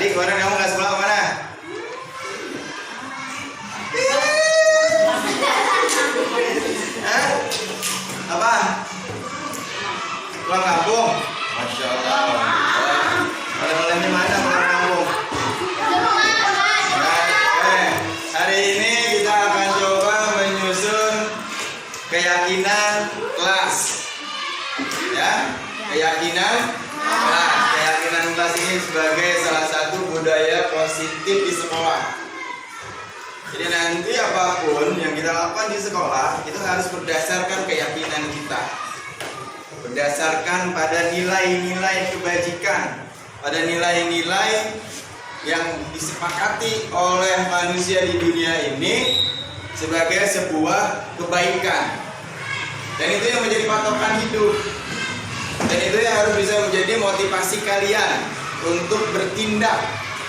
Tadi kemarin kamu nggak sekolah kemana? Hah? Apa? Pulang kampung? Masya Allah. Oleh-olehnya mana pulang kampung? Hari ini kita akan coba menyusun keyakinan kelas. Ya, keyakinan kelas. Keyakinan kelas ini sebagai salah satu budaya positif di sekolah. Jadi nanti apapun yang kita lakukan di sekolah itu harus berdasarkan keyakinan kita, berdasarkan pada nilai-nilai kebajikan, pada nilai-nilai yang disepakati oleh manusia di dunia ini sebagai sebuah kebaikan. Dan itu yang menjadi patokan hidup. Dan itu yang harus bisa menjadi motivasi kalian untuk bertindak,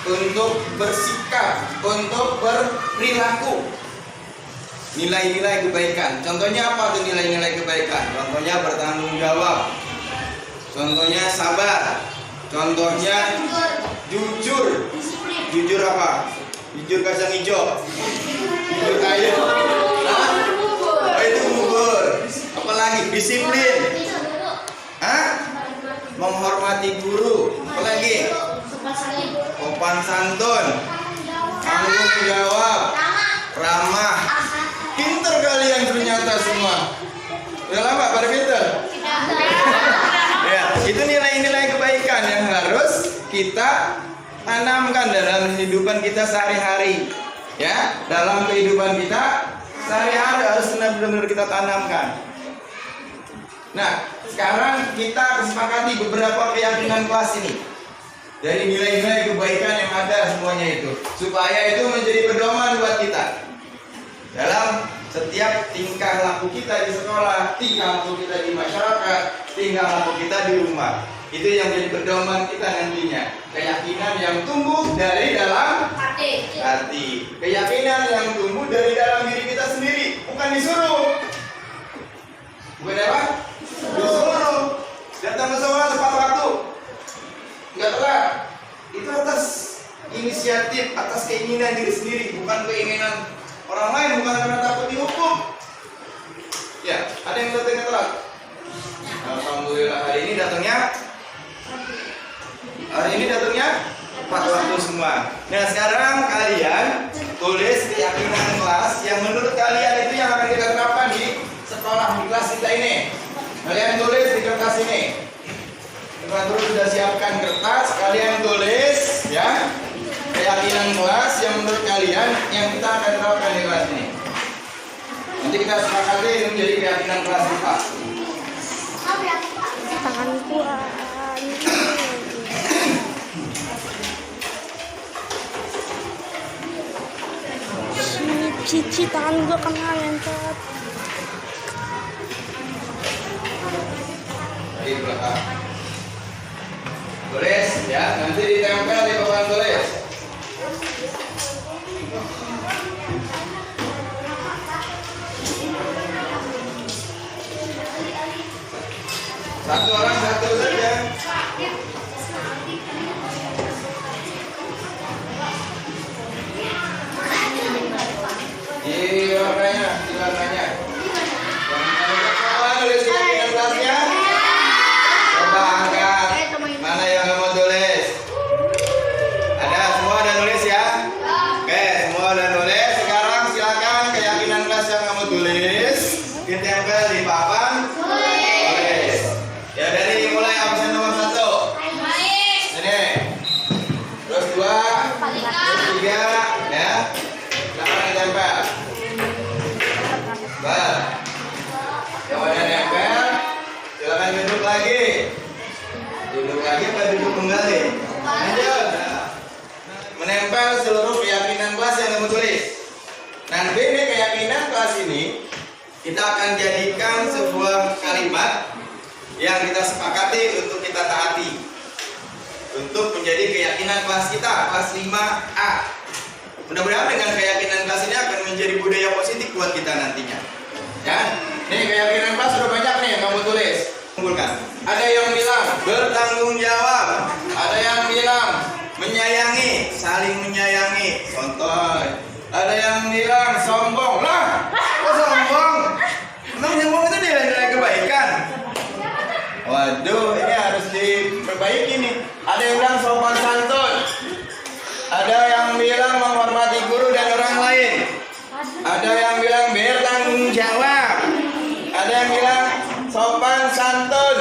untuk bersikap, untuk berperilaku. Nilai-nilai kebaikan. Contohnya apa tuh nilai-nilai kebaikan? Contohnya bertanggung jawab. Contohnya sabar. Contohnya jujur. Jujur apa? Jujur kacang hijau. Jujur kayu. Oh itu bubur. Apalagi disiplin. Hah? Menghormati guru. Apalagi? Sopan santun, tanggung jawab, ramah. Pinter kalian ternyata semua. Udah lama pada pinter? Ya, itu nilai-nilai kebaikan yang harus kita tanamkan dalam kehidupan kita sehari-hari. Ya, dalam kehidupan kita sehari-hari harus benar-benar kita tanamkan. Nah, sekarang kita kesepakati beberapa keyakinan kelas ini. Dari nilai-nilai kebaikan yang ada semuanya itu, supaya itu menjadi pedoman buat kita dalam setiap tingkah laku kita di sekolah, tingkah laku kita di masyarakat, tingkah laku kita di rumah. Itu yang menjadi pedoman kita nantinya. Keyakinan yang tumbuh dari dalam hati. Keyakinan yang tumbuh dari dalam diri kita sendiri, bukan disuruh. Bukan apa? Disuruh. Datang ke sekolah tepat waktu. Enggak telat. Itu atas inisiatif, atas keinginan diri sendiri, bukan keinginan orang lain, bukan karena takut dihukum. Ya, ada yang datangnya telat. Alhamdulillah hari ini datangnya tepat waktu semua. Nah sekarang kalian tulis keyakinan kelas yang menurut kalian itu yang akan kita terapkan di sekolah, di kelas kita ini. Kalian tulis di kertas ini. Guru sudah siapkan kertas, kalian tulis ya keyakinan kelas yang menurut kalian yang kita akan terapkan di kelas ini. Nanti kita sepakati ini menjadi keyakinan kelas kita. Tanganku Cici tangan gua kena lengket. Di belakang. Tulis ya, nanti ditempel di papan tulis. Satu orang satu saja. Silakannya. Tulis keyakinan kelasnya. Coba angkat. Mana yang kamu tulis? Ada, semua udah nulis ya? Oke, semua udah nulis. Sekarang silakan keyakinan kelas yang kamu tulis ditempel di papan tulis. Ya dari mulai absen nomor 1. Ini. Terus 2, terus 3, ya. Silakan ditempel. Yang udah nempel, silakan duduk lagi. Duduk lagi apa duduk kembali? Lanjut. Menempel seluruh keyakinan kelas yang kamu tulis. Nanti ini keyakinan kelas ini kita akan jadikan sebuah kalimat yang kita sepakati untuk kita taati, untuk menjadi keyakinan kelas kita, kelas 5A. Mudah-mudahan dengan keyakinan kelas ini akan menjadi budaya positif buat kita nantinya. Ya, nih keyakinan kelas sudah banyak nih yang kamu tulis. Kumpulkan. Ada yang bilang bertanggung jawab, ada yang bilang menyayangi, saling menyayangi. Contoh, ada yang bilang sombong. Lah, kok sombong? Emang sombong itu nilai-nilai kebaikan? Waduh, ini harus diperbaiki nih. Ada yang bilang sopan santun. Ada yang bilang menghormati guru dan orang lain. Ada yang bilang bertanggung jawab. Ada yang bilang sopan santun.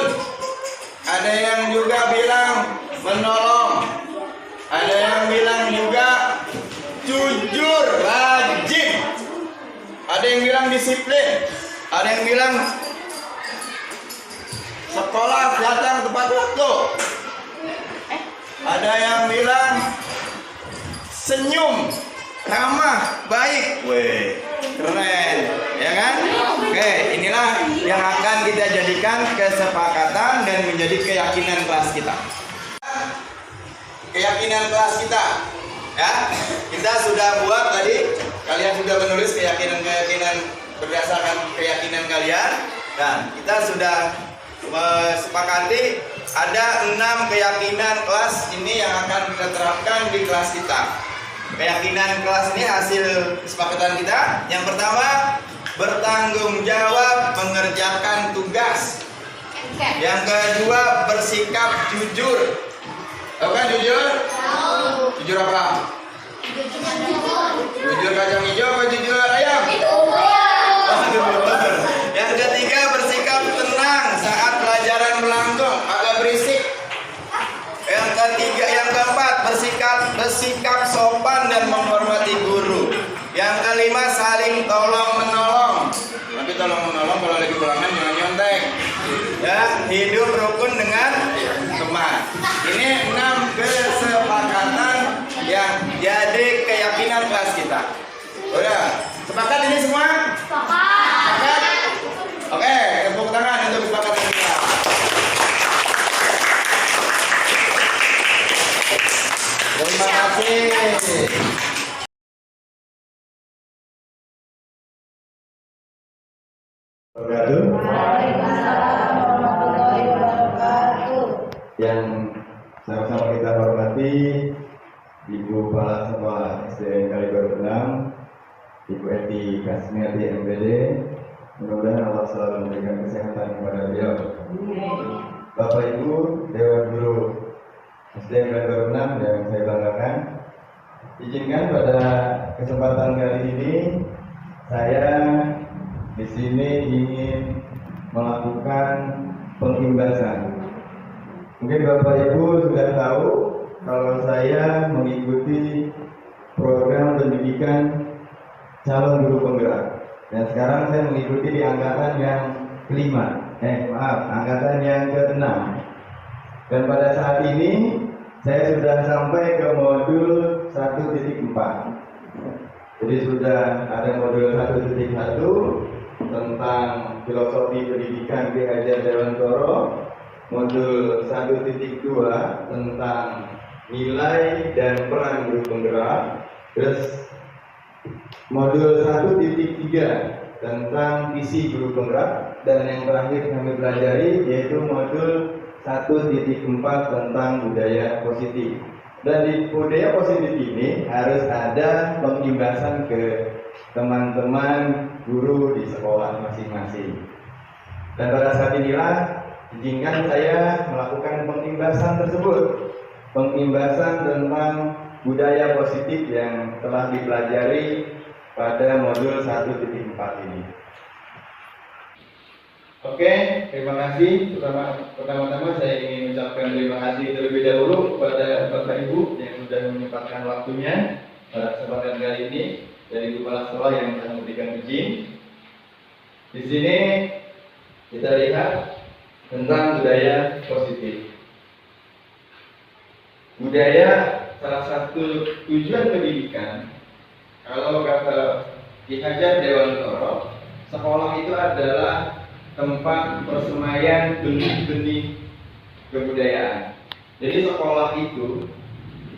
Ada yang juga bilang menolong. Ada yang bilang juga jujur, rajin. Ada yang bilang disiplin. Ada yang bilang sekolah datang tepat waktu. Ada yang bilang senyum, ramah, baik. Weh, keren, ya kan? Oke, inilah yang akan kita jadikan kesepakatan dan menjadi keyakinan kelas kita. Keyakinan kelas kita, ya. Kita sudah buat tadi. Kalian sudah menulis keyakinan-keyakinan berdasarkan keyakinan kalian. Dan kita sudah sepakati ada 6 keyakinan kelas ini yang akan kita terapkan di kelas kita. Keyakinan kelas ini hasil kesepakatan kita. Yang pertama, bertanggung jawab mengerjakan tugas. Yang kedua, bersikap jujur. Tahu kan jujur? Tahu. Jujur apa? Jujur kacang hijau atau jujur ayam? Yang ketiga, bersikap tenang saat pelajaran melangkung, agak berisik. Yang keempat, bersikap sopan dan menghormati guru. Yang kelima, saling tolong menolong. Tapi tolong menolong kalau lagi pulangan jangan nyontek. Ya, hidup rukun dengan teman. Ini 6 kesepakatan yang jadi keyakinan kelas kita. Udah, sepakat ini semua? Sepakat. Oke, tepuk tangan untuk kesepakatan kita. Terima kasih. Yang sama-sama kita hormati Ibu Kepala Sekolah SDN Kalibaru 6, Ibu Eti Kasmiati MPD. Mudah-mudahan Allah selalu memberikan kesehatan kepada beliau. Bapak Ibu Dewan Guru SDN Kalibaru 6 yang saya banggakan, izinkan pada kesempatan kali ini saya di sini ingin melakukan pengimbasan. Mungkin Bapak Ibu sudah tahu kalau saya mengikuti program pendidikan calon guru penggerak. Dan sekarang saya mengikuti di angkatan yang angkatan yang ke-6. Dan pada saat ini saya sudah sampai ke modul 1.4. Jadi sudah ada modul 1.1 tentang filosofi pendidikan Ki Hajar Dewantoro, modul 1.2 tentang nilai dan peran guru penggerak, terus modul 1.3 tentang visi guru penggerak, dan yang terakhir kami pelajari yaitu modul 1.4 tentang budaya positif. Dan di budaya positif ini harus ada pengimbasan ke teman-teman guru di sekolah masing-masing. Dan pada saat inilah izinkan saya melakukan pengimbasan tersebut, pengimbasan tentang budaya positif yang telah dipelajari pada modul 1.4 ini. Oke, terima kasih. Pertama-tama saya ingin mengucapkan terima kasih terlebih dahulu kepada Bapak Ibu yang sudah menyempatkan waktunya pada kesempatan kali ini, dari kepala sekolah yang telah memberikan izin. Di sini kita lihat tentang budaya positif. Budaya salah satu tujuan pendidikan. Kalau kata Ki Hajar Dewantoro, sekolah itu adalah tempat persemaian benih-benih kebudayaan. Jadi sekolah itu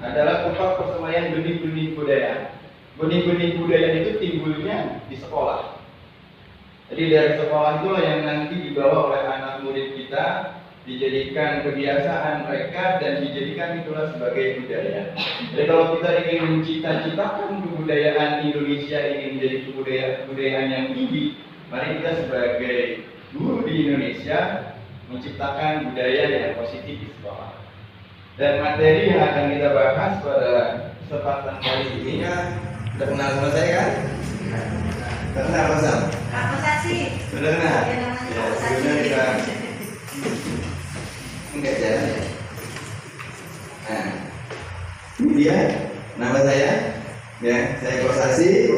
adalah tempat persemaian benih-benih budaya. Benih-benih budaya itu timbulnya di sekolah. Jadi dari sekolah itulah yang nanti dibawa oleh anak murid kita dijadikan kebiasaan mereka, dan dijadikan itulah sebagai budaya. Jadi kalau kita ingin mencita-citakan kebudayaan Indonesia ini menjadi kebudayaan yang tinggi, mari kita sebagai guru di Indonesia menciptakan budaya yang positif di sekolah. Dan materi yang akan kita bahas pada kesempatan kali ini, sudah kenal sama saya kan? Kenal Mas Sam? Pak Saksi. Sudah kenal? Ya, namanya Ya, Pak Saksi. sebelumnya kita enggak jalan ya. Nah, ini dia nama saya. Ya, saya Kosasi,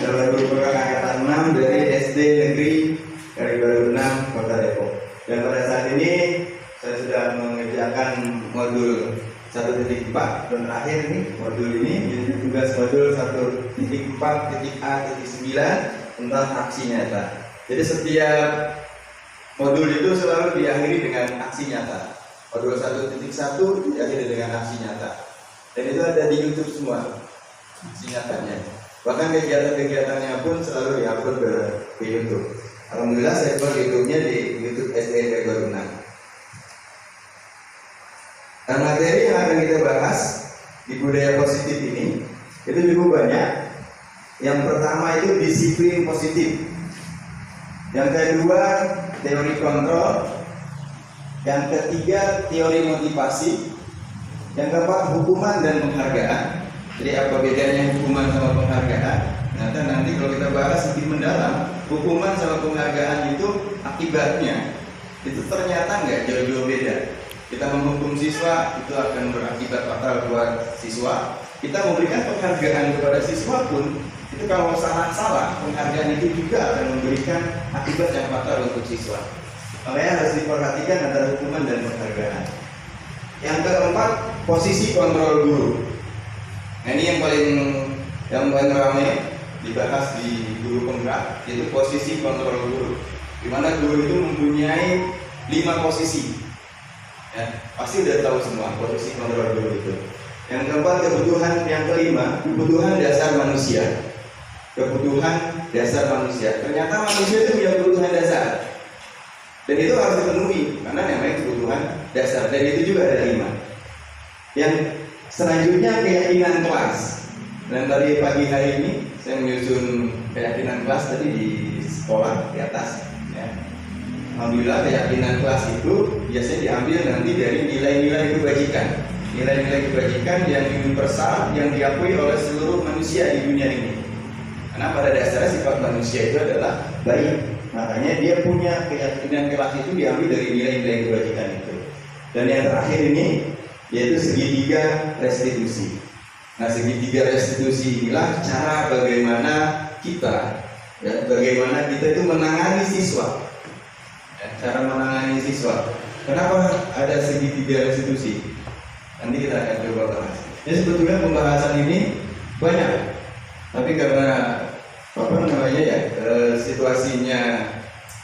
Calon Guru Perkak Angkatan 6 dari SD Negeri Kalibaru 6 Kota Depok. Dan pada saat ini saya sudah mengerjakan modul 1.4 dan terakhir ini modul ini yaitu tugas modul 1.4.A.9 tentang aksi nyata. Jadi setiap modul itu selalu diakhiri dengan aksi nyata. Modul 1.1 diakhiri dengan aksi nyata. Dan itu ada di YouTube semua aksi nyatanya. Bahkan kegiatan-kegiatannya pun selalu diupload ke YouTube. Alhamdulillah saya buat YouTube-nya di YouTube SD Kalibaru 6. Nah, materi yang akan kita bahas di budaya positif ini itu cukup banyak. Yang pertama itu disiplin positif. Yang kedua teori kontrol. Yang ketiga teori motivasi. Yang keempat hukuman dan penghargaan. Jadi apa bedanya hukuman sama penghargaan? Nanti kalau kita bahas lebih mendalam, hukuman sama penghargaan itu akibatnya itu ternyata nggak jauh-jauh beda. Kita menghukum siswa itu akan berakibat fatal buat siswa. Kita memberikan penghargaan kepada siswa pun itu kalau salah, penghargaan itu juga akan memberikan akibat yang fatal untuk siswa. Makanya harus diperhatikan antara hukuman dan penghargaan. Yang keempat, posisi kontrol guru. Nah, ini yang paling ramai dibahas di guru penggerak, yaitu posisi kontrol guru. Di mana guru itu mempunyai 5 posisi. Ya, pasti udah tahu semua posisi kontrol guru itu. Yang keempat kebutuhan, yang kelima kebutuhan dasar manusia. Kebutuhan dasar manusia. Ternyata manusia itu punya kebutuhan dasar. Dan itu harus dipenuhi karena namanya kebutuhan dasar. Dan itu juga ada 5. Yang selanjutnya keyakinan kelas. Dan tadi pagi hari ini saya menyusun keyakinan kelas tadi di sekolah di atas. Ya. Alhamdulillah keyakinan kelas itu biasanya diambil nanti dari nilai-nilai kebajikan. Nilai-nilai kebajikan yang universal yang diakui oleh seluruh manusia di dunia ini. Karena pada dasarnya sifat manusia itu adalah baik. Makanya dia punya keyakinan kelas itu diambil dari nilai-nilai kebajikan itu. Dan yang terakhir ini yaitu segitiga restitusi. Nah, segitiga restitusi inilah cara bagaimana kita itu menangani siswa. Cara menangani siswa. Kenapa ada segitiga restitusi? Nanti kita akan coba bahas. Ya, sebetulnya pembahasan ini banyak, tapi karena situasinya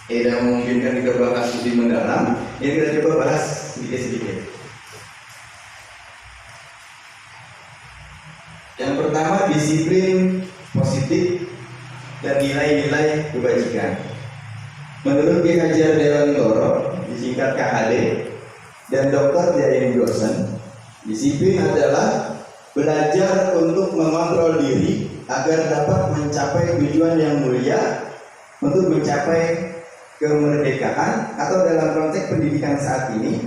tidak memungkinkan kita bahas lebih mendalam, ya kita coba bahas sedikit-sedikit. Yang pertama disiplin positif dan nilai-nilai kebajikan. Menurut Ki Hajar Dewantoro, disingkat KHD, dan Dr. Jain Johnson, disiplin adalah belajar untuk mengontrol diri agar dapat mencapai tujuan yang mulia, untuk mencapai kemerdekaan, atau dalam konteks pendidikan saat ini,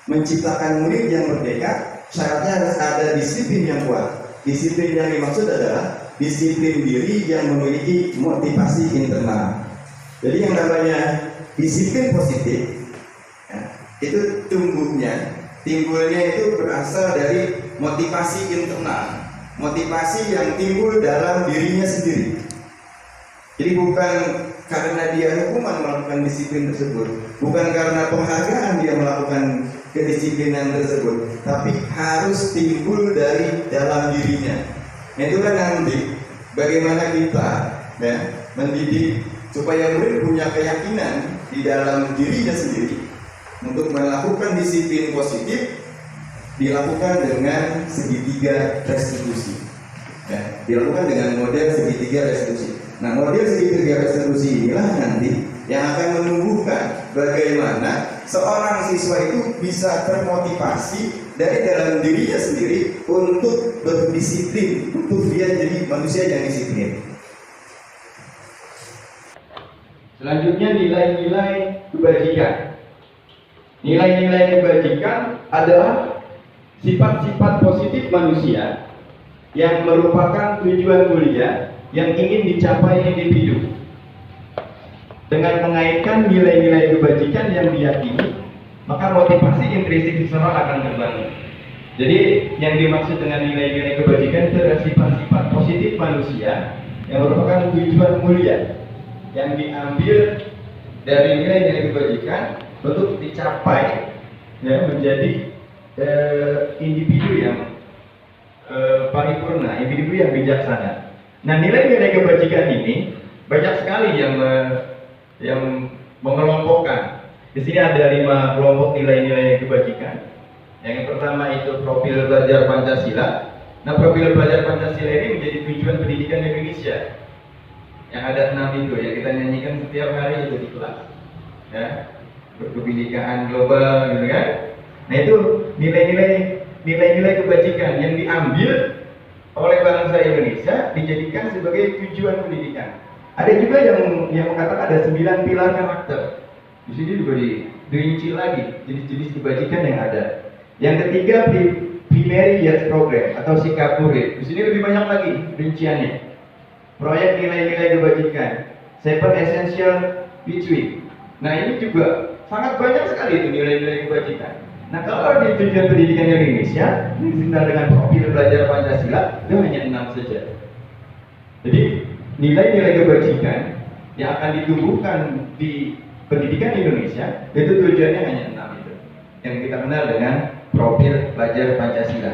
menciptakan murid yang merdeka. Syaratnya harus ada disiplin yang kuat. Disiplin yang dimaksud adalah disiplin diri yang memiliki motivasi internal. Jadi yang namanya disiplin positif, ya, itu timbulnya itu berasal dari motivasi internal, motivasi yang timbul dalam dirinya sendiri. Jadi bukan karena dia hukuman melakukan disiplin tersebut, bukan karena penghargaan dia melakukan kedisiplinan tersebut, tapi harus timbul dari dalam dirinya. Nah, itu kan nanti bagaimana kita mendidik supaya murid punya keyakinan di dalam dirinya sendiri untuk melakukan disiplin positif, dilakukan dengan segitiga restitusi. Dilakukan dengan model segitiga restitusi. Nah, model segitiga restitusi inilah nanti yang akan menumbuhkan bagaimana seorang siswa itu bisa termotivasi dari dalam dirinya sendiri untuk berdisiplin, untuk dia jadi manusia yang disiplin. Selanjutnya nilai-nilai kebajikan. Nilai-nilai kebajikan adalah sifat-sifat positif manusia yang merupakan tujuan mulia yang ingin dicapai individu. Dengan mengaitkan nilai-nilai kebajikan yang diyakini, maka motivasi intrinsik seseorang akan terbangun. Jadi yang dimaksud dengan nilai-nilai kebajikan itu adalah sifat-sifat positif manusia yang merupakan tujuan mulia yang diambil dari nilai-nilai kebajikan untuk dicapai ya, menjadi individu yang paripurna, individu yang bijaksana. Nah, nilai-nilai kebajikan ini banyak sekali yang mengelompokkan. Di sini ada 5 kelompok nilai-nilai kebajikan. Yang pertama itu profil belajar Pancasila. Nah, profil belajar Pancasila ini menjadi tujuan pendidikan Indonesia. Yang ada 6 itu yang kita nyanyikan setiap hari itu di kelas. Ya, berkebinekaan global, gitu kan? Nah, itu nilai-nilai kebajikan yang diambil oleh bangsa Indonesia dijadikan sebagai tujuan pendidikan. Ada juga yang mengatakan ada 9 pilar karakter. Di sini juga dirinci lagi jenis-jenis kebajikan yang ada. Yang ketiga primary youth program atau sikap murid. Di sini lebih banyak lagi rinciannya. Proyek nilai-nilai kebajikan, 7 essential virtue. Nah, ini juga sangat banyak sekali itu nilai-nilai kebajikan. Nah, kalau di tujuan pendidikan Indonesia dikenal dengan profil belajar Pancasila itu hanya 6 saja. Jadi nilai-nilai kebajikan yang akan ditumbuhkan di pendidikan Indonesia itu tujuannya hanya 6 itu yang kita kenal dengan profil belajar Pancasila.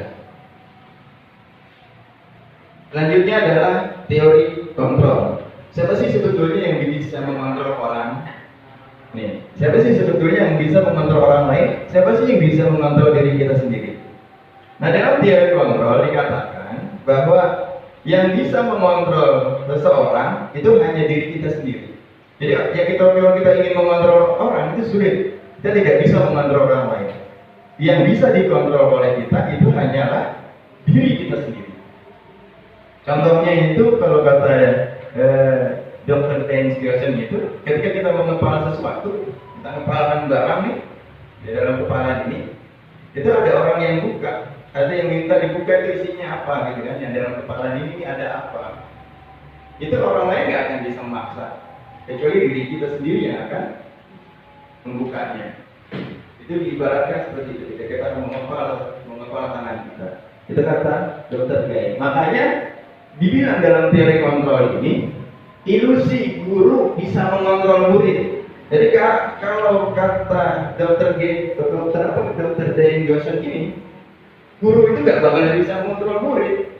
Selanjutnya adalah teori kontrol. Siapa sih sebetulnya yang bisa mengontrol orang? Nih, siapa sih sebetulnya yang bisa mengontrol orang lain? Siapa sih yang bisa mengontrol diri kita sendiri? Nah, dalam teori kontrol dikatakan bahwa yang bisa mengontrol seseorang itu hanya diri kita sendiri. Jadi kalau kita ingin mengontrol orang itu sulit. Kita tidak bisa mengontrol orang lain. Yang bisa dikontrol oleh kita itu hanyalah diri kita sendiri. Contohnya itu kalau kata Dr. James Gerson itu, ketika kita mengepala sesuatu, kita ngepalakan barang nih di dalam kepala ini, itu ada orang yang buka, ada yang minta dibuka itu isinya apa gitu kan, yang dalam kepala ini ada apa? Itu orang lain nggak akan bisa memaksa, kecuali diri kita sendiri yang akan membukanya. Itu diibaratkan seperti itu, ketika kita mengepala tangan kita. Itu kata Dr. Gay. Makanya dibilang dalam teori kontrol ini, ilusi guru bisa mengontrol murid. Jadi kalau kata Dr. Dane Johnson ini, guru itu nggak bakalan bisa mengontrol murid.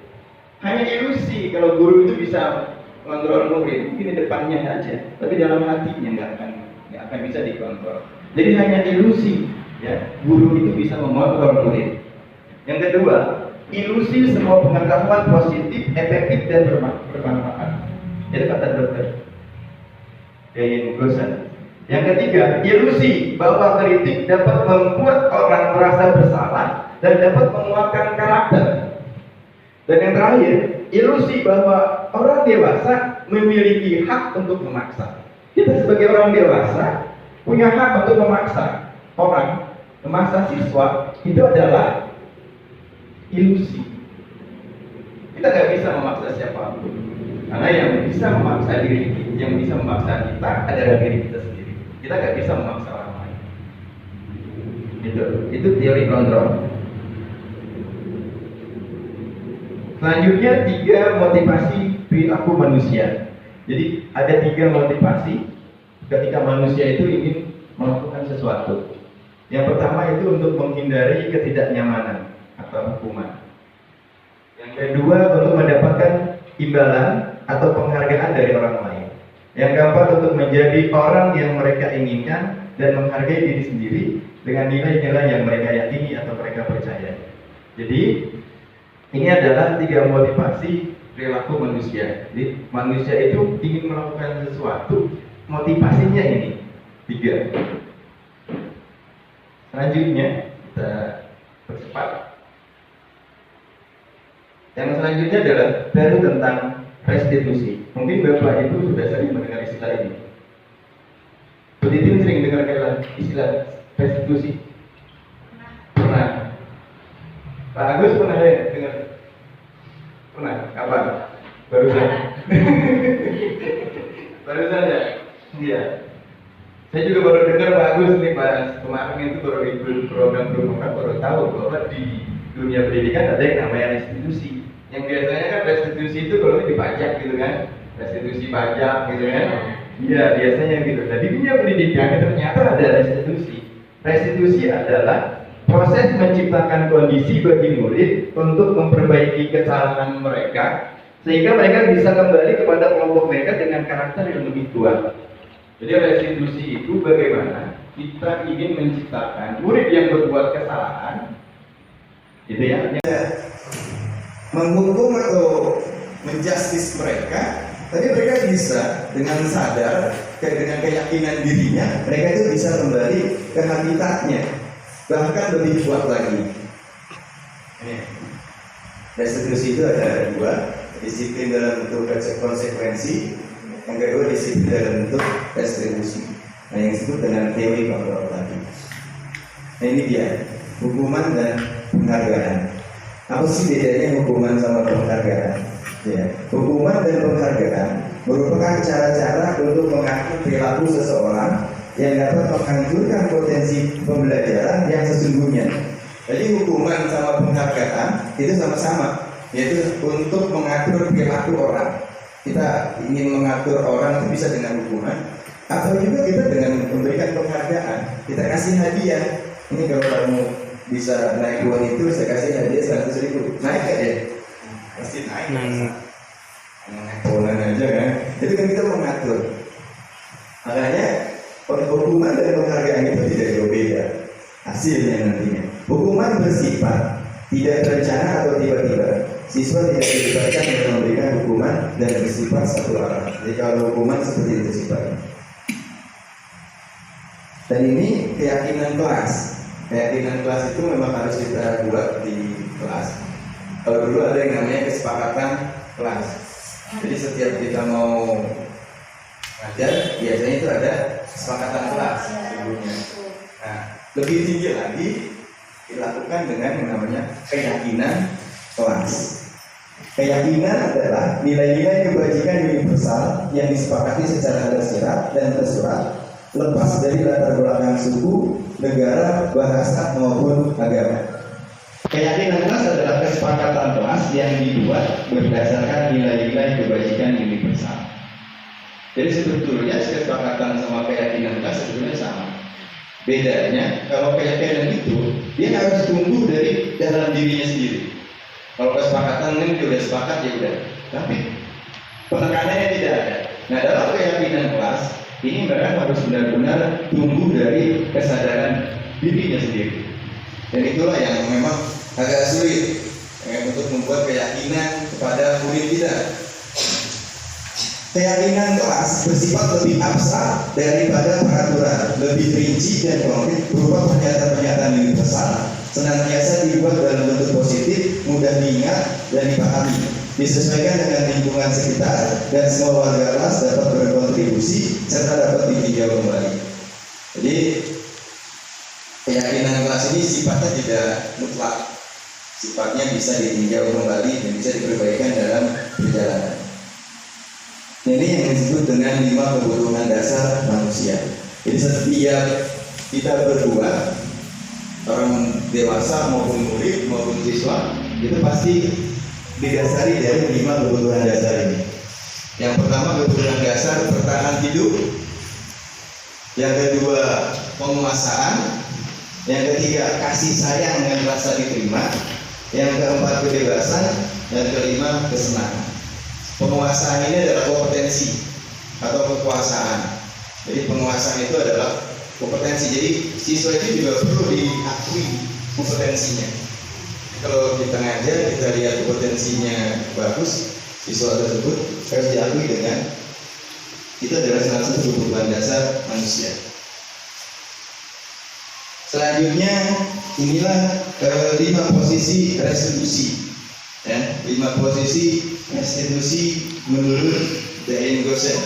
Hanya ilusi kalau guru itu bisa mengontrol murid. Mungkin di depannya aja, tapi dalam hatinya nggak akan bisa dikontrol. Jadi hanya ilusi, ya, guru itu bisa mengontrol murid. Yang kedua, ilusi semua pengetahuan positif, efektif dan bermanfaat. Itu kata Dr. Dane Johnson. Yang ketiga, ilusi bahwa kritik dapat membuat orang merasa bersalah dan dapat menguatkan karakter. Dan yang terakhir, ilusi bahwa orang dewasa memiliki hak untuk memaksa. Kita sebagai orang dewasa punya hak untuk memaksa orang, memaksa siswa, itu adalah ilusi. Kita nggak bisa memaksa siapapun, karena yang bisa memaksa yang bisa memaksa kita adalah diri kita sendiri. Kita nggak bisa memaksa orang lain. Itu teori kontrol. Selanjutnya 3 motivasi perilaku manusia. Jadi ada 3 motivasi ketika manusia itu ingin melakukan sesuatu. Yang pertama itu untuk menghindari ketidaknyamanan atau hukuman. Yang kedua untuk mendapatkan imbalan atau penghargaan dari orang lain. Yang keempat untuk menjadi orang yang mereka inginkan dan menghargai diri sendiri dengan nilai-nilai yang mereka yakini atau mereka percaya. Jadi ini adalah 3 motivasi perilaku manusia. Jadi manusia itu ingin melakukan sesuatu motivasinya ini 3. Selanjutnya kita percepat. Yang selanjutnya adalah baru tentang restitusi. Mungkin Bapak Ibu sudah sering mendengar istilah ini. Begitu sering dengar istilah restitusi? Pernah. Pak Agus pernah dengar? Pernah? Kapan? Barusan. Baru saja. Iya. Saya juga baru dengar Pak Agus nih pas kemarin itu baru ikut program baru tahu bahwa di dunia pendidikan ada yang namanya restitusi. Yang biasanya kan restitusi itu kalau dipajak gitu kan, restitusi pajak gitu kan. Iya biasanya gitu. Nah di dunia pendidikan ternyata ada restitusi. Restitusi adalah proses menciptakan kondisi bagi murid untuk memperbaiki kesalahan mereka sehingga mereka bisa kembali kepada kelompok mereka dengan karakter yang lebih kuat. Jadi restitusi itu bagaimana kita ingin menciptakan murid yang berbuat kesalahan, gitu ya, menghukum atau menjustis mereka, tapi mereka bisa dengan sadar, dengan keyakinan dirinya, mereka itu bisa kembali ke habitatnya, bahkan lebih kuat lagi. Restitusi itu ada 2, disiplin dalam bentuk konsekuensi, yang kedua disiplin dalam bentuk restitusi. Nah yang disebut dengan teori kontrol tadi. Nah ini dia hukuman dan penghargaan. Apa sih bedanya hukuman sama penghargaan? Ya, hukuman dan penghargaan merupakan cara-cara untuk mengatur perilaku seseorang yang dapat menghancurkan potensi pembelajaran yang sesungguhnya. Jadi hukuman sama penghargaan itu sama-sama, yaitu untuk mengatur perilaku orang. Kita ingin mengatur orang itu bisa dengan hukuman, atau juga kita dengan memberikan penghargaan. Kita kasih hadiah. Ini kalau kamu bisa naik uang itu, saya kasih hadiah 100.000. Naik gak deh? Pasti naik. Naik polan aja kan. Itu kan kita mengatur. Makanya hukuman dan penghargaan itu tidak jauh beda hasilnya nantinya. Hukuman bersifat tidak terencana atau tiba-tiba. Siswa tidak dilibatkan untuk memberikan hukuman dan bersifat satu arah. Jadi kalau hukuman seperti itu sifatnya. Dan ini keyakinan kelas. Keyakinan kelas itu memang harus kita buat di kelas. Kalau dulu ada yang namanya kesepakatan kelas. Jadi setiap kita mau ngajar, biasanya itu ada kesepakatan kelas sebelumnya. Nah, lebih tinggi lagi dilakukan dengan yang namanya keyakinan kelas. Keyakinan adalah nilai-nilai kebajikan universal yang disepakati secara tersirat dan tersurat, lepas dari latar belakang suku, negara, bahasa maupun agama. Keyakinan kelas adalah kesepakatan kelas yang dibuat berdasarkan nilai-nilai kebajikan universal. Jadi sebetulnya kesepakatan sama keyakinan kelas sebetulnya sama. Bedanya kalau keyakinan itu dia harus tumbuh dari dalam dirinya sendiri. Kalau kesepakatan ini sudah sepakat ya udah, tapi penekanannya tidak ada. Nah dalam keyakinan kelas ini mereka harus benar-benar tumbuh dari kesadaran dirinya sendiri. Dan itulah yang memang agak sulit untuk membuat keyakinan kepada murid kita. Keyakinan kelas bersifat lebih abstrak daripada peraturan, lebih rinci dan konkret berupa pernyataan-pernyataan universal, senantiasa dibuat dalam bentuk positif, mudah diingat dan dipahami, disesuaikan dengan lingkungan sekitar, dan semua warga kelas dapat berkontribusi serta dapat ditinjau kembali. Jadi keyakinan kelas ini sifatnya tidak mutlak, sifatnya bisa ditinjau kembali dan bisa diperbaikan dalam perjalanan. Ini yang disebut dengan 5 kebutuhan dasar manusia. Jadi setiap kita berdua, orang dewasa maupun murid maupun siswa, itu pasti didasari dari 5 kebutuhan dasar ini. Yang pertama kebutuhan dasar bertahan hidup, yang kedua penguasaan, yang ketiga kasih sayang dengan rasa diterima, yang keempat kebebasan, dan kelima kesenangan. Penguasaan ini adalah kompetensi atau kekuasaan. Jadi penguasaan itu adalah kompetensi. Jadi siswa itu juga perlu diakui kompetensinya. Kalau kita ngajar, kita lihat kompetensinya bagus, siswa tersebut harus diakui dengan Itu adalah salah satu kebutuhan dasar manusia. Selanjutnya inilah 5 posisi restitusi, ya, 5 posisi restitusi menurut Dayan Gosen.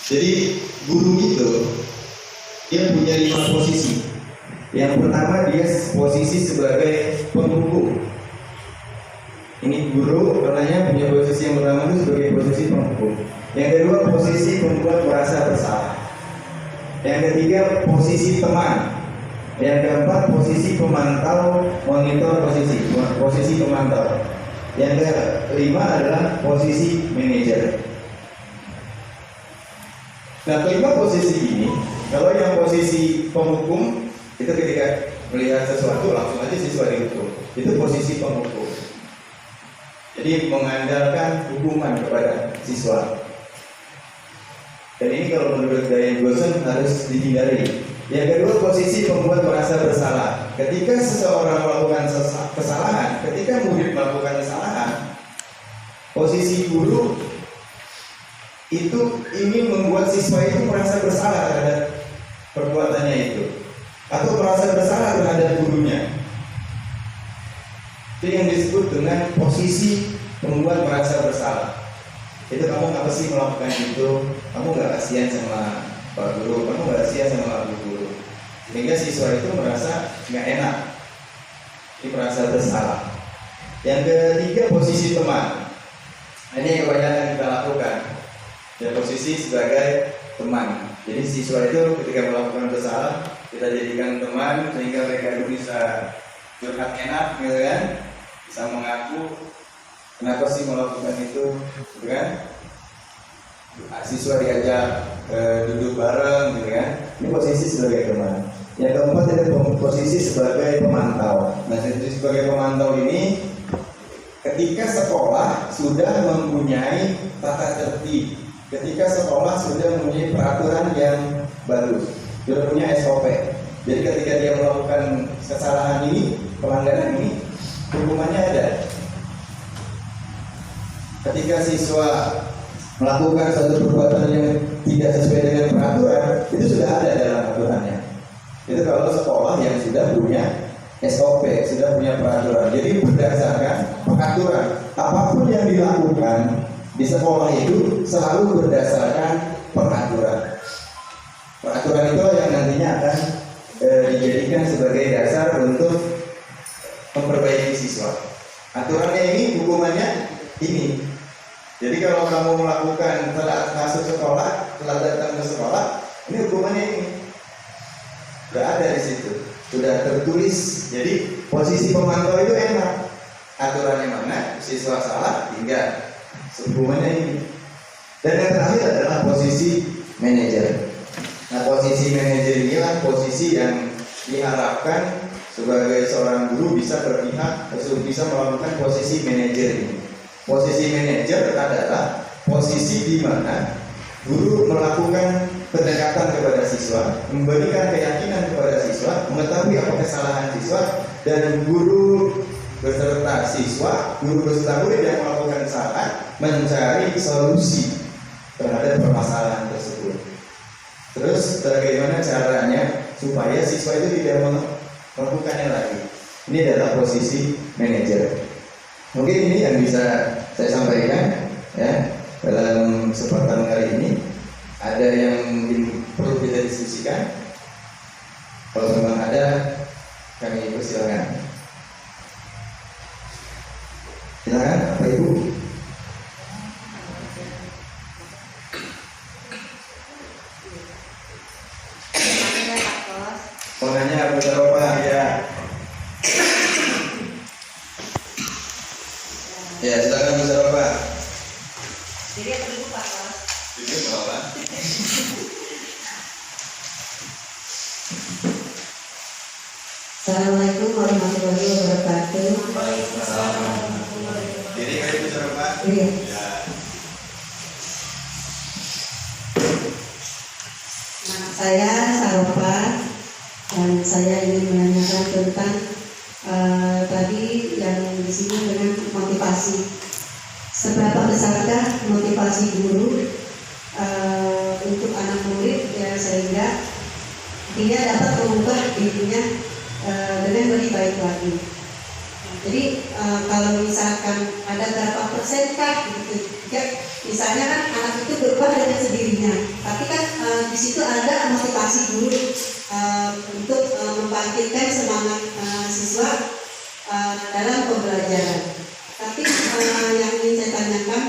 Jadi guru itu dia punya 5 posisi. Yang pertama dia posisi sebagai penghukum. Ini guru katanya punya posisi yang pertama itu sebagai posisi penghukum. Yang kedua posisi pembuat merasa bersalah. Yang ketiga posisi teman. Yang keempat posisi pemantau, monitor posisi pemantau. Yang kelima adalah posisi manajer. Nah, kelima posisi ini, kalau yang posisi penghukum itu ketika melihat sesuatu langsung aja siswa dihukum. Itu posisi penghukum. Jadi mengandalkan hukuman kepada siswa. Dan ini kalau menurut Dayan Gosen harus dihindari. Yang kedua posisi pembuat merasa bersalah. Ketika seseorang melakukan kesalahan, ketika murid melakukan kesalahan, posisi guru itu ingin membuat siswa itu merasa bersalah terhadap perbuatannya itu, atau merasa bersalah terhadap gurunya. Itu yang disebut dengan posisi membuat merasa bersalah. Itu kamu ngapa sih melakukan itu? Kamu gak kasihan sama Pak Guru, kamu gak kasihan sama Bu Guru. Sehingga siswa itu merasa gak enak, dia merasa bersalah. Yang ketiga posisi teman. Ini yang kebanyakan kita lakukan. Ya, posisi sebagai teman. Jadi siswa itu ketika melakukan kesalahan kita jadikan teman sehingga mereka itu bisa curhat enak, gitu kan? Bisa mengaku kenapa sih melakukan itu, gitu kan? Siswa diajak duduk bareng, gitu kan? Ini posisi sebagai teman. Yang keempat adalah posisi sebagai pemantau. Nah, sebagai pemantau ini ketika sekolah sudah mempunyai tata tertib, ketika sekolah sudah mempunyai peraturan yang baru, sudah punya SOP. Jadi ketika dia melakukan kesalahan ini, pelanggaran ini, hukumannya ada. Ketika siswa melakukan suatu perbuatan yang tidak sesuai dengan peraturan, itu sudah ada dalam aturannya. Itu kalau sekolah yang sudah punya SOP, sudah punya peraturan. Jadi berdasarkan peraturan, apapun yang dilakukan di sekolah itu selalu berdasarkan peraturan. Peraturan itu yang nantinya akan dijadikan sebagai dasar untuk memperbaiki siswa. Aturannya ini, hukumannya ini. Jadi kalau kamu melakukan telat masuk sekolah, telat datang ke sekolah, ini hukumannya ini. Sudah ada di situ, sudah tertulis. Jadi posisi pemantau itu enak. Aturannya mana, siswa salah, tinggal hukumannya ini. Dan yang terakhir adalah posisi manajer. Nah, posisi manajer inilah posisi yang diharapkan sebagai seorang guru bisa berpihak, bisa melakukan posisi manajer ini. Posisi manajer adalah posisi di mana guru melakukan pendekatan kepada siswa, memberikan keyakinan kepada siswa, mengetahui apa kesalahan siswa, dan guru beserta siswa, guru beserta murid yang melakukan kesalahan mencari solusi terhadap permasalahan tersebut. Terus bagaimana caranya supaya siswa itu tidak melakukannya lagi? Ini adalah posisi manajer. Mungkin ini yang bisa saya sampaikan ya dalam kesempatan kali ini. Ada yang mungkin perlu kita diskusikan? Kalau memang ada, kami persilakan. Silakan, Bapak Ibu. Penanya Abu Saropa ya. Ya, silakan Abu Saropa. Jadi apa dulu Pak? Jadi apa? Assalamualaikum warahmatullahi wabarakatuh. Jadi kan Abu Saropa? Iya. Ya. Nama saya Saropa dan saya ingin menanyakan tentang tadi yang di sini dengan motivasi. Seberapa besarkah motivasi guru untuk anak murid ya, sehingga dia dapat mengubah dirinya dengan lebih baik lagi. Jadi kalau misalkan ada berapa persenkah gitu, ya, misalnya kan anak itu berubah dengan sendirinya, tapi kan di situ ada motivasi guru untuk membangkitkan semangat siswa dalam pembelajaran. Tapi yang ingin saya tanyakan,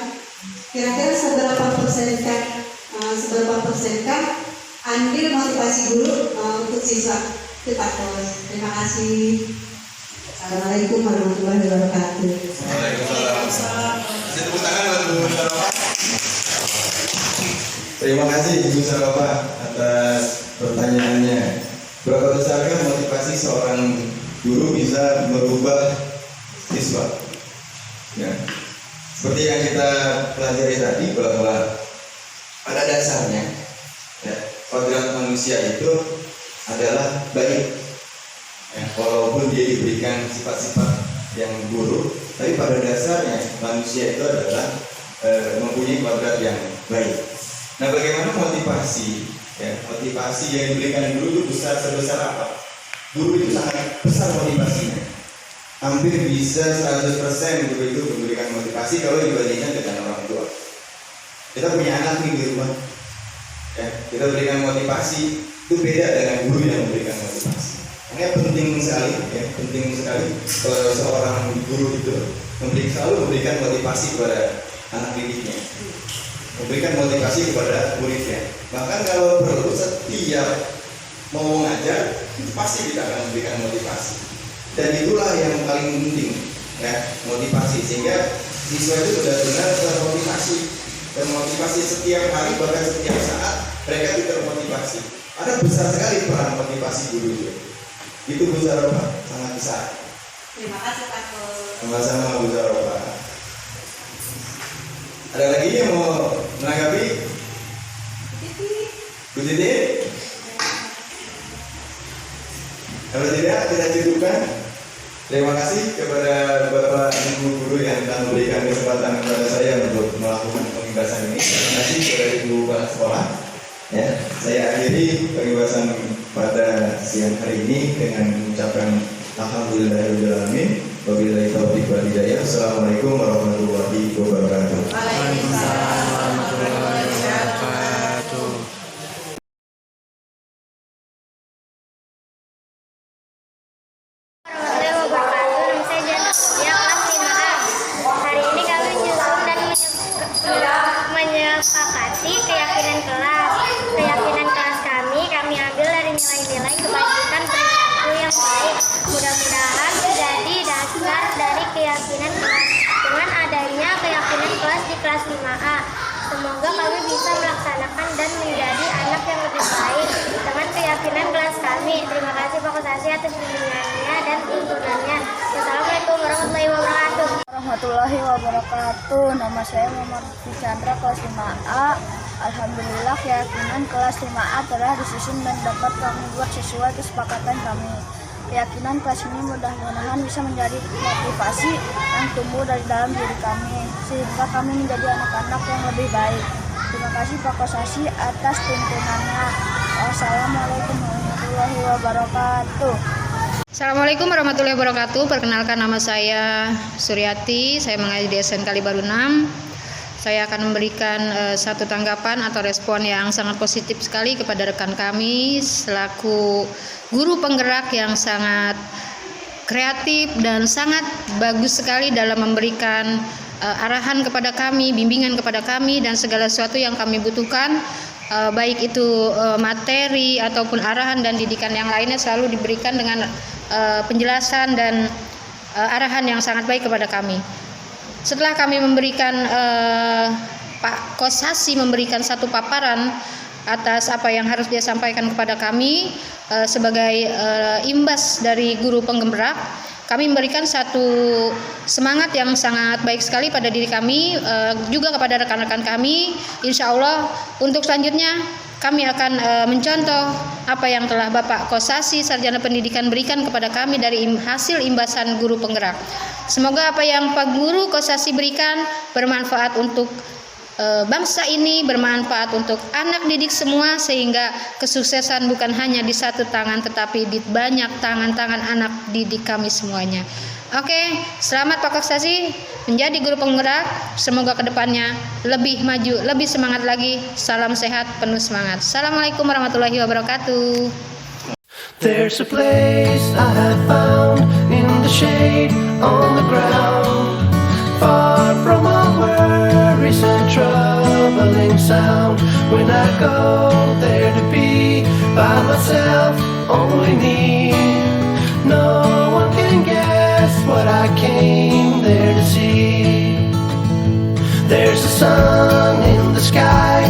kira-kira seberapa persenkah andil motivasi guru untuk siswa? Itu Pak Kos. Terima kasih. Assalamualaikum warahmatullahi wabarakatuh. Waalaikumsalam. Bisa tepuk tangan buat Bu Saropa. Terima kasih Ibu Saropa atas pertanyaannya. Berapa besarkah motivasi seorang guru bisa merubah siswa? Ya. Seperti yang kita pelajari tadi bahwa pada dasarnya ya, kodrat manusia itu adalah baik. Ya, walaupun dia diberikan sifat-sifat yang buruk, tapi pada dasarnya manusia itu adalah mempunyai kodrat yang baik. Nah, bagaimana motivasi? Ya, motivasi yang diberikan guru itu sebesar apa? Guru itu sangat besar motivasinya, hampir bisa 100% guru itu memberikan motivasi kalau dibandingkan dengan orang tua. Kita punya anak nih di rumah, ya, kita berikan motivasi itu beda dengan guru yang memberikan motivasi. Ini penting sekali, ya, penting sekali seorang guru itu selalu memberikan motivasi kepada anak didiknya, memberikan motivasi kepada muridnya. Bahkan kalau perlu setiap mau mengajar itu pasti kita akan memberikan motivasi. Dan itulah yang paling penting, ya, motivasi, sehingga siswa itu benar-benar termotivasi setiap hari, bahkan setiap saat mereka itu termotivasi. Ada besar sekali peran motivasi guru itu. Itu Bu Saropa, sangat besar. Terima kasih Pak Kos. Sama-sama Bu Saropa. Ada lagi yang mau menanggapi? Bu Titi? Kalau tidak, kita cukupkan. Terima kasih kepada Bapak Ibu Guru yang telah memberikan kesempatan kepada saya untuk melakukan pembebasan ini. Terima kasih kepada Ibu Kepala Sekolah. Ya, saya akhiri pembebasan pada siang hari ini dengan mengucapkan alhamdulillahirobbilalamin, wabillahi taufiq wal hidayah. Assalamualaikum warahmatullahi wabarakatuh. Waalaikumsalam warahmatullahi wabarakatuh. Warahmatullahi wabarakatuh. Nama saya Jana Mutia, kelas 5A. Hari ini kami menyusun dan menyepakati keyakinan kelas. Keyakinan kelas kami ambil dari nilai-nilai kebajikan perilaku yang baik. Mudah-mudahan menjadi dasar dari keyakinan kelas. Dengan adanya keyakinan kelas di kelas 5A, semoga kami bisa melaksanakan dan menjadi anak yang lebih baik dengan keyakinan kelas kami. Terima kasih Pak Kosasi atas bimbingannya dan tuntunannya. Wassalamualaikum warahmatullahi wabarakatuh. Warahmatullahi wabarakatuh. Nama saya Muhammad Chandra, kelas 5A. Alhamdulillah, keyakinan kelas 5A telah disusun dan dapat kami buat sesuai kesepakatan kami. Keyakinan kelas ini mudah-mudahan bisa menjadi motivasi yang tumbuh dari dalam diri kami, sehingga kami menjadi anak-anak yang lebih baik. Terima kasih Pak Kosasi atas tuntunannya. Wassalamualaikum warahmatullahi wabarakatuh. Assalamualaikum warahmatullahi wabarakatuh. Perkenalkan, nama saya Suryati. Saya mengajar di SN Kalibaru 6. Saya akan memberikan satu tanggapan atau respon yang sangat positif sekali kepada rekan kami selaku guru penggerak yang sangat kreatif dan sangat bagus sekali dalam memberikan arahan kepada kami, bimbingan kepada kami, dan segala sesuatu yang kami butuhkan, baik itu materi ataupun arahan dan didikan yang lainnya selalu diberikan dengan penjelasan dan arahan yang sangat baik kepada kami. Setelah kami memberikan Pak Kosasi memberikan satu paparan atas apa yang harus dia sampaikan kepada kami sebagai imbas dari guru penggerak, kami memberikan satu semangat yang sangat baik sekali pada diri kami, juga kepada rekan-rekan kami. Insya Allah untuk selanjutnya kami akan mencontoh apa yang telah Bapak Kosasi Sarjana Pendidikan berikan kepada kami dari hasil imbasan guru penggerak. Semoga apa yang Pak Guru Kosasi berikan bermanfaat untuk bangsa ini bermanfaat untuk anak didik semua, sehingga kesuksesan bukan hanya di satu tangan tetapi di banyak tangan-tangan anak didik kami semuanya. Oke, selamat Pak Koksasi menjadi guru penggerak. Semoga kedepannya lebih maju, lebih semangat lagi. Salam sehat, penuh semangat. Assalamualaikum warahmatullahi wabarakatuh. There's a place I have found in the shade on the ground, far from all worries and troubling sound. When I go there to be by myself, only me, no one can guess what I came there to see. There's a sun in the sky.